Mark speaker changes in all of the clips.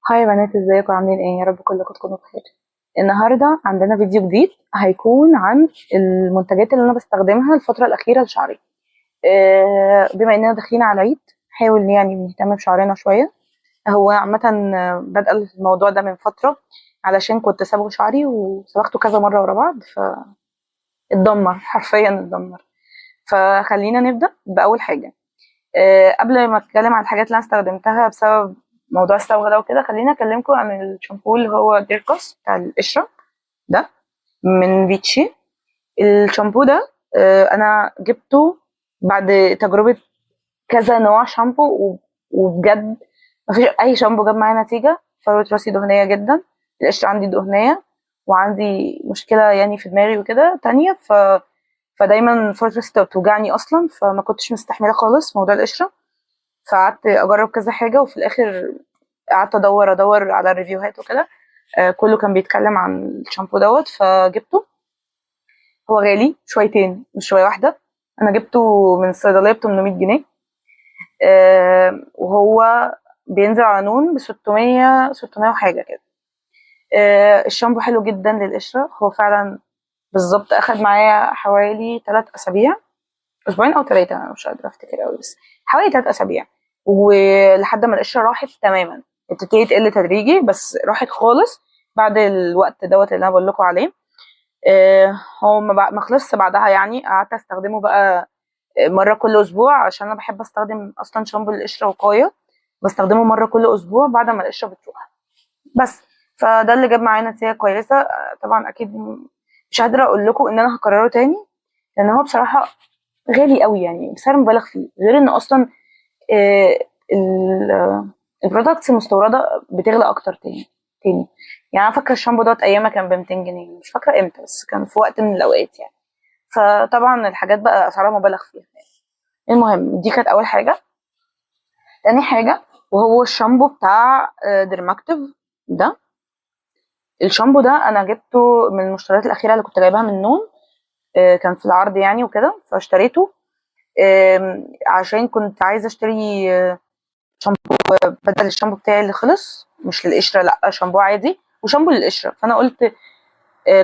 Speaker 1: هاي يا بنات، ازيكم؟ عاملين ايه؟ يا رب كلكم تكونوا بخير. النهارده عندنا فيديو جديد هيكون عن المنتجات اللي انا بستخدمها الفتره الاخيره لشعري. بما اننا داخلين على العيد، نحاول يعني نهتم بشعرنا شويه. هو عامه بدأ الموضوع ده من فتره، علشان كنت صبغ شعري وصبغته كذا مره ورا بعض، فاتدمر حرفيا اتدمر. فخلينا نبدأ بأول حاجة. قبل ما اتكلم عن الحاجات اللي انا استخدمتها بسبب موضوع الصبغه ده وكده، خليني اكلمكم عن الشامبو اللي هو ديركوس بتاع القشره ده، من فيتشي. الشامبو ده انا جبته بعد تجربه كذا نوع شامبو وبجد مفيش اي شامبو جاب معايا نتيجه. فروه راسي دهنيه جدا، القشره عندي دهنيه، وعندي مشكله يعني في دماغي وكده تانية. فدايما فروه راسي بتوجعني اصلا، فما كنتش مستحمله خالص موضوع القشره. فقعدت اجرب كذا حاجه، وفي الاخر قعدت ادور على الريفيوهات وكده. كله كان بيتكلم عن الشامبو دوت، فجبته. هو غالي شويتين مش شويه واحده. انا جبته من الصيدليه ب 800 جنيه. وهو بينزل على نون ب 600 وحاجه كده. الشامبو حلو جدا للقشره، هو فعلا بالظبط اخد معايا حوالي 3 اسابيع، اسبوعين او 3، انا مش قادره افتكر قوي، بس حوالي 3 اسابيع. ولحد ما القشره راحت تماما، ابتدت تقل تدريجي بس راحت خالص بعد الوقت دوت اللي انا بقول لكم عليه. هو ما خلصش بعدها، يعني قعدت استخدمه بقى مره كل اسبوع، عشان انا بحب استخدم اصلا شامبو القشره وقايه. بستخدمه مره كل اسبوع بعد ما القشره بتروح بس. فده اللي جاب معايا نتيجه كويسه. طبعا اكيد مش قادره اقول لكم ان انا هكرره تاني، لان هو بصراحه غالي قوي، يعني بسعر مبالغ فيه، غير ان اصلا آه، البرودكتس المستورده بتغلى اكتر تاني. يعني انا فاكره الشامبو دوت ايامها كان ب 200 جنيه، مش فاكره امتى، بس كان في وقت من الاوقات يعني. فطبعا الحاجات بقى اسعارها مبالغ فيها. المهم، دي كانت اول حاجه. تاني حاجه وهو الشامبو بتاع ديرماكتيف ده. الشامبو ده انا جبته من المشتريات الاخيره اللي كنت جايباها من نون. كان في العرض يعني وكده، فاشتريته. عشان كنت عايزه اشتري شامبو بدل الشامبو بتاعي اللي خلص، مش للقشره، لا شامبو عادي وشامبو للقشره. فانا قلت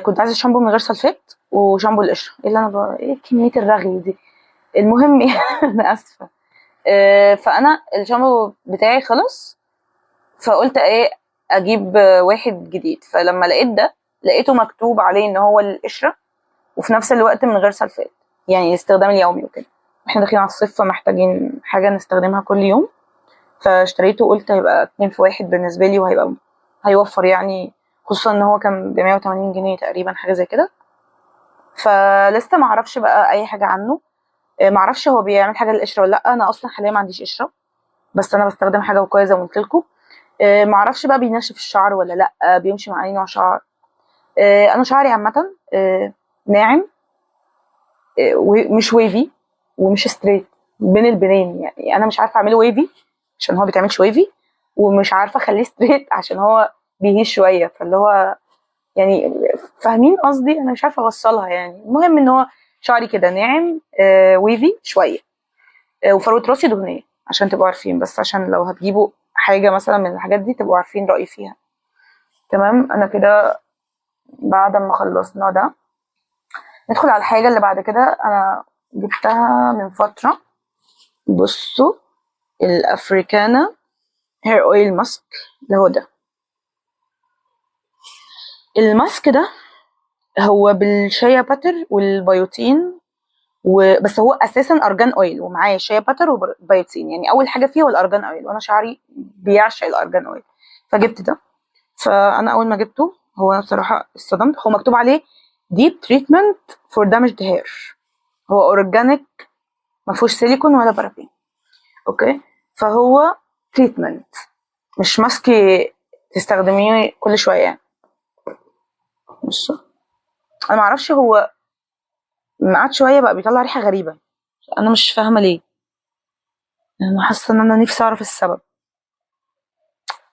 Speaker 1: كنت عايزه شامبو من غير سلفات وشامبو للقشره. ايه اللي انا ايه كميه الرغي دي؟ المهم انا اسفه. فانا الشامبو بتاعي خلص، فقلت ايه اجيب واحد جديد. فلما لقيت ده، لقيته مكتوب عليه ان هو للقشره وفي نفس الوقت من غير سلفات، يعني الاستخدام اليومي وكده. احنا داخلين على الصيف، فمحتاجين حاجه نستخدمها كل يوم. فاشتريته، قلت هيبقى 2 في 1 بالنسبة لي، وهيبقى هيوفر يعني، خصوصا ان هو كان ب180 جنيه تقريبا، حاجة زي كده. فلسه معرفش بقى اي حاجة عنه. معرفش هو بيعمل حاجة للقشرة ولا لا. انا اصلا حاليا ما عنديش قشرة، بس انا بستخدم حاجة وقاية زي ما قلت لكم. معرفش بقى بينشف الشعر ولا لا، بيمشي مع اي نوع شعر. انا شعري عامة ناعم، ومش ويفي ومش ستريت، بين البنين. يعني انا مش عارفه اعمله ويفي عشان هو بيتعملش ويفي، ومش عارفه اخليه ستريت عشان هو بيهيش شويه، فاللي هو يعني فاهمين قصدي؟ انا مش عارفه اوصلها يعني. المهم ان هو شعري كده ناعم، ويفي شويه. وفروه راسي دهنيه، عشان تبقوا عارفين، بس عشان لو هتجيبوا حاجه مثلا من الحاجات دي تبقوا عارفين رايي فيها. تمام. انا كده بعد ما خلصنا ده، ندخل على الحاجه اللي بعد كده. انا جبتها من فتره. بصوا، الافريكانا هير اويل ماسك، اللي هو ده. الماسك ده هو بالشيا باتر والبيوتين، بس هو اساسا ارجان اويل ومعاه شيا باتر وبيوتين. يعني اول حاجه فيه هو الارجان اويل، وانا شعري بيعشق الارجان اويل، فجبت ده. فانا اول ما جبته، هو بصراحه اتصدمت. هو مكتوب عليه ديب تريتمنت فور دامجد هير. هو اورجانيك، ما فيهوش سيليكون ولا بارابين. اوكي. فهو تريتمنت، مش ماسك تستخدميه كل شويه يعني. بص، انا ما اعرفش، هو قعد شويه بقى بيطلع ريحه غريبه، انا مش فاهمه ليه. انا حاسه ان انا نفسي اعرف السبب.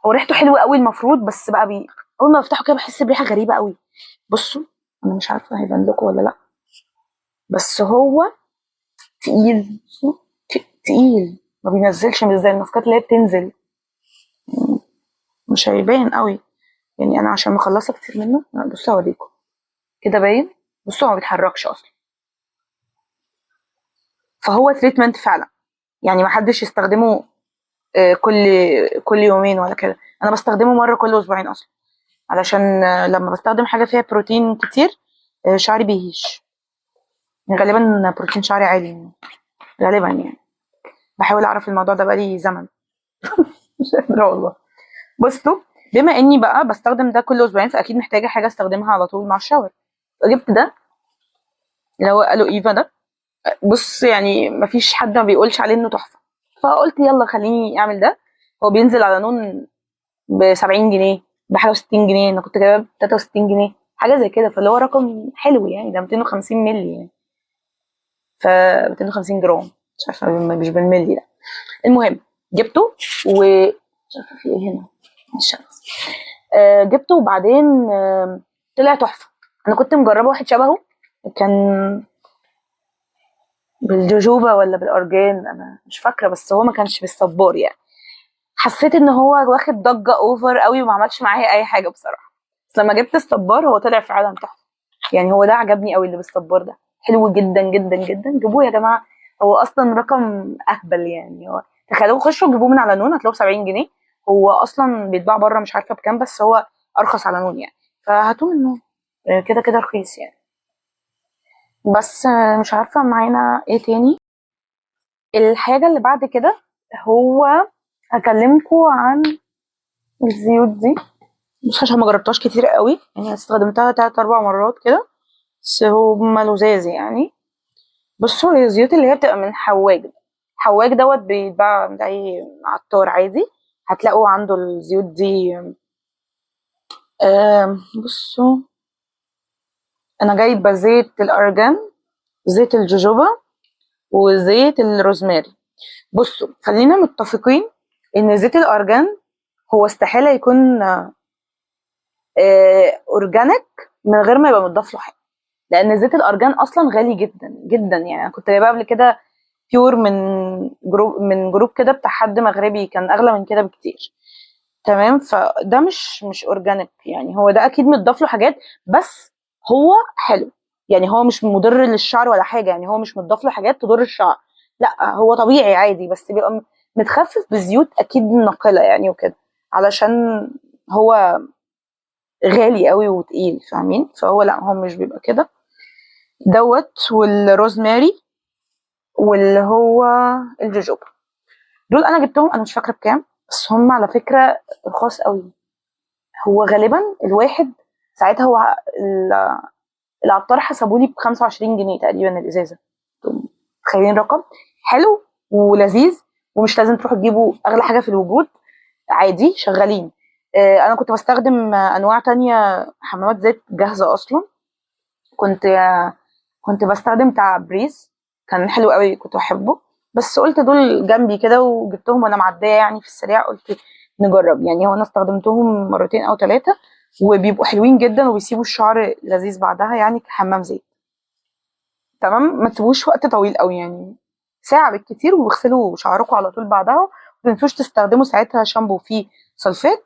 Speaker 1: هو ريحته حلوه قوي المفروض، بس بقى اول ما بفتحه كده بحس بريحه غريبه قوي. بصوا، انا مش عارفه هيبان لكم ولا لا، بس هو تقيل. بصوا، تقيل، ما بينزلش مش زي الماسكات اللي هي بتنزل. مش هيبان قوي يعني، انا عشان مخلصه كتير منه. بصوا اوريكم كده باين. بصوا ما بيتحركش اصلا، فهو تريتمنت فعلا يعني. ما حدش يستخدمه كل يومين ولا كده. انا بستخدمه مره كل اسبوعين اصلا، علشان لما بستخدم حاجه فيها بروتين كتير شعري بيهيش. غالبا بروتين شعري عالي يعني. غالبا يعني، بحاول اعرف الموضوع ده بقالي زمن. مش قادره والله. بصوا، بما اني بقى بستخدم ده كل اسبوعين، فاكيد محتاجه حاجه استخدمها على طول مع الشاور. جبت ده اللي هو الو ايفا ده. بص يعني مفيش حد ما بيقولش عليه انه تحفه، فقلت يلا خليني اعمل ده. هو بينزل على نون ب 70 جنيه، بحاجه و60 جنيه. انا كنت جايبه ب 63 جنيه، حاجه زي كده. فاللي هو رقم حلو يعني، ده 250 مللي يعني، ف 250 جرام. مش عارفه مش بالملي ده. المهم جبته و مش عارفه في ايه هنا. مش عارفه. جبته وبعدين طلع تحفه. انا كنت مجربه واحد شبهه، كان بالجوجوبا ولا بالارجان، انا مش فاكره، بس هو ما كانش بالصبار يعني. حسيت ان هو واخد ضجه اوفر قوي وما عملش معايا اي حاجه بصراحه. بس لما جبت الصبار هو طلع فعلا تحفه يعني. هو ده عجبني قوي، اللي بالصبار ده حلو جدا جدا جدا. جيبوه يا جماعه، هو اصلا رقم اهبل يعني. هو تخيلوا، خشوا جيبوه من على نون هتلاقوه ب 70 جنيه. هو اصلا بيتباع بره مش عارفه بكام، بس هو ارخص على نون يعني. فهاتوه من نون، كده كده رخيص يعني. بس مش عارفه معانا ايه تاني. الحاجه اللي بعد كده هو هكلمكم عن الزيوت دي. بص عشان ما جربتهاش كتير قوي يعني، استخدمتها 3 4 مرات كده، بس هما لذاذ يعني. بصوا، هي الزيوت اللي هي بتبقى من حواج ده. حواج دوت بيتباع عند اي عطار عادي، هتلاقوا عنده الزيوت دي. بصوا، انا جايبه زيت الارجان، زيت الجوجوبا، وزيت الروزماري. بصوا خلينا متفقين ان زيت الارجان هو استحاله يكون اورجانيك من غير ما يبقى متضاف له حاجه، لان زيت الارجان اصلا غالي جدا جدا يعني. انا كنت جايباه قبل كده بيور من جروب كده بتاع حد مغربي، كان اغلى من كده بكتير. تمام، فده مش اورجانيك يعني. هو ده اكيد متضاف له حاجات، بس هو حلو يعني. هو مش مضر للشعر ولا حاجه يعني، هو مش متضاف له حاجات تضر الشعر. لا، هو طبيعي عادي، بس بيبقى متخفف بزيوت اكيد منقله يعني وكده، علشان هو غالي قوي وتقيل، فاهمين؟ فهو لا، هو مش بيبقى كده. دوت والروزماري واللي هو الجوجوبا، دول انا جبتهم. انا مش فاكره بكام، بس هم على فكره رخاص قوي. هو غالبا الواحد ساعتها، هو العطار حسبولي ب 25 جنيه تقريبا الازازه. تخيلين رقم حلو ولذيذ، ومش لازم تروحوا تجيبوا اغلى حاجه في الوجود، عادي شغالين. انا كنت بستخدم انواع تانية حمامات زيت جاهزه اصلا. كنت كنت بستخدم بتاع بريز، كان حلو قوي كنت بحبه. بس قلت دول جنبي كده وجبتهم وانا معديه يعني في السريع، قلت نجرب يعني. هو انا استخدمتهم مرتين او 3، وبيبقوا حلوين جدا وبيسيبوا الشعر لذيذ بعدها يعني، كحمام زيت. تمام، ما تسيبوش وقت طويل قوي يعني، ساعه بالكتير، واغسلوا شعركم على طول بعدها. ما تنسوش تستخدموا ساعتها شامبو فيه سلفات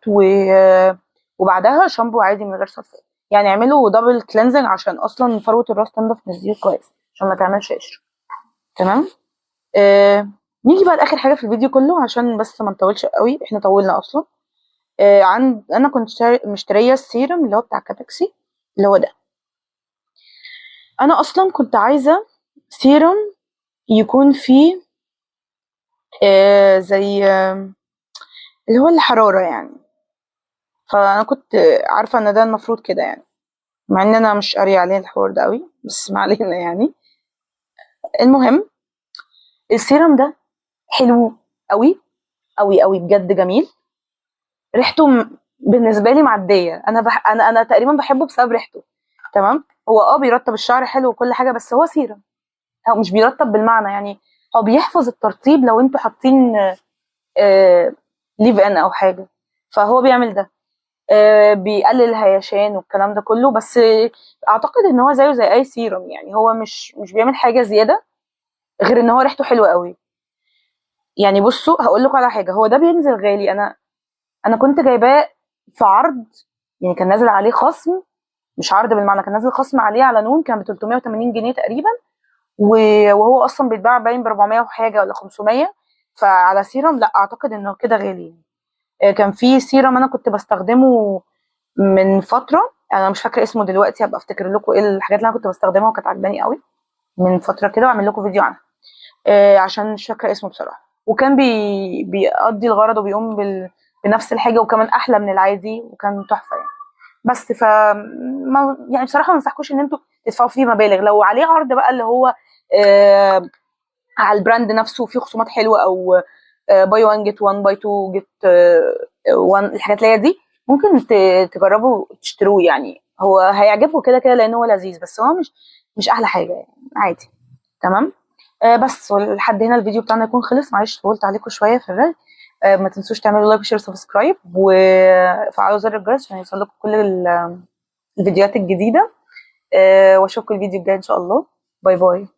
Speaker 1: وبعدها شامبو عادي من غير سلفات يعني. اعملوا دبل كلينزنج عشان اصلا فروه الراس تنضف من الزيوت كويس، عشان ما تعملش قشر. تمام. آه نيجي بقى لاخر حاجه في الفيديو كله، عشان بس ما نطولش قوي، احنا طولنا اصلا. انا كنت مشتريه السيرم اللي هو بتاع كاتاكسي، اللي هو ده. انا اصلا كنت عايزه سيرم يكون فيه زي اللي هو الحراره يعني. فانا كنت عارفه ان ده المفروض كده يعني، مع ان انا مش قاريه عليه الحوار ده قوي، بس ما علينا يعني. المهم، السيرم ده حلو قوي قوي قوي بجد، جميل. ريحته بالنسبه لي معديه. انا تقريبا بحبه بسبب ريحته. تمام. هو بيرطب الشعر حلو وكل حاجه، بس هو سيرم. هو مش بيرطب بالمعنى يعني، هو بيحفظ الترطيب لو انتوا حاطين ليف ان او حاجه، فهو بيعمل ده. بيقلل الهيشان والكلام ده كله. بس اعتقد ان هو زيه زي اي سيرم يعني، هو مش بيعمل حاجه زياده غير ان هو ريحته حلوه قوي يعني. بصوا هقول لكم على حاجه، هو ده بينزل غالي. انا كنت جايباه في عرض، يعني كان نازل عليه خصم، مش عرض بالمعنى، كان نازل خصم عليه على نون، كان ب 380 جنيه تقريبا، وهو اصلا بيتباع باين ب 400 وحاجه ولا 500. فعلى سيرم لا اعتقد انه كده غالي. كان في سيرم انا كنت بستخدمه من فتره، انا مش فاكره اسمه دلوقتي، هبقى افتكر لكم ايه الحاجات اللي انا كنت بستخدمها وكانت عجباني قوي من فتره كده، واعمل لكم فيديو عنها. عشان مش فاكره اسمه بصراحه. وكان بيقضي الغرض وبيقوم بنفس الحاجه، وكمان احلى من العادي، وكان تحفه يعني. بس يعني بصراحه ما انصحكوش ان انتوا تدفعوا فيه مبالغ. لو عليه عرض بقى اللي هو آه على البراند نفسه فيه خصومات حلوه، او باي 1 جيت 1 باي 2 جيت 1، الحاجات اللي هي دي ممكن تجربوا تشتروه. يعني هو هيعجبكم كده كده لان هو لذيذ، بس هو مش احلى حاجه يعني، عادي. تمام. بس لحد هنا الفيديو بتاعنا يكون خلص. معلش طولت عليكم شويه في الرغي. ما تنسوش تعملوا لايك وشير وسبسكرايب، وفعلوا زر الجرس عشان يوصلكم كل الفيديوهات الجديده. واشوفكم الفيديو الجاي ان شاء الله. باي باي.